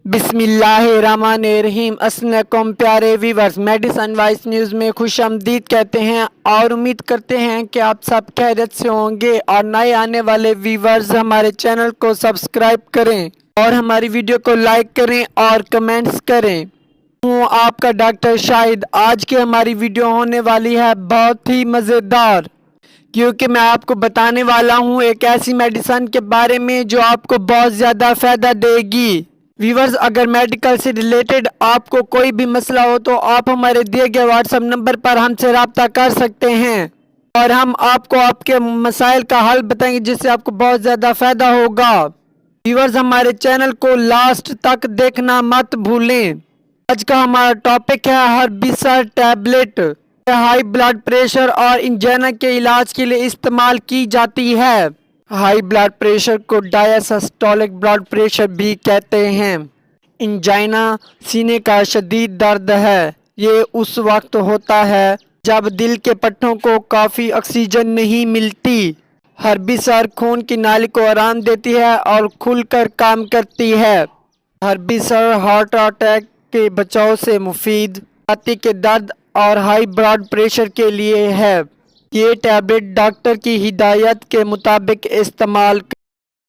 بسم اللہ الرحمن الرحیم۔ السلام علیکم پیارے ویورز، میڈیسن وائس نیوز میں خوش آمدید کہتے ہیں اور امید کرتے ہیں کہ آپ سب خیریت سے ہوں گے اور نئے آنے والے ویورز ہمارے چینل کو سبسکرائب کریں اور ہماری ویڈیو کو لائک کریں اور کمنٹس کریں۔ ہوں آپ کا ڈاکٹر شاہد۔ آج کی ہماری ویڈیو ہونے والی ہے بہت ہی مزیدار، کیونکہ میں آپ کو بتانے والا ہوں ایک ایسی میڈیسن کے بارے میں جو آپ کو بہت زیادہ فائدہ دے گی۔ ویورز، اگر میڈیکل سے ریلیٹڈ آپ کو کوئی بھی مسئلہ ہو تو آپ ہمارے دیے گئے واٹس ایپ نمبر پر ہم سے رابطہ کر سکتے ہیں اور ہم آپ کو آپ کے مسائل کا حل بتائیں گے جس سے آپ کو بہت زیادہ فائدہ ہوگا۔ ویورز، ہمارے چینل کو لاسٹ تک دیکھنا مت بھولیں۔ آج کا ہمارا ٹاپک ہے ہربیسر ٹیبلٹ۔ ہائی بلڈ پریشر اور انجینا کے علاج کے لیے استعمال کی جاتی ہے۔ ہائی بلڈ پریشر کو ڈایاسٹولک بلڈ پریشر بھی کہتے ہیں۔ انجائنا سینے کا شدید درد ہے۔ یہ اس وقت ہوتا ہے جب دل کے پٹھوں کو کافی آکسیجن نہیں ملتی۔ ہربیسر خون کی نالی کو آرام دیتی ہے اور کھل کر کام کرتی ہے۔ ہربیسر ہارٹ اٹیک کے بچاؤ سے مفید، چھاتی کے درد اور ہائی بلڈ پریشر کے لیے ہے۔ یہ ٹیبلٹ ڈاکٹر کی ہدایت کے مطابق استعمال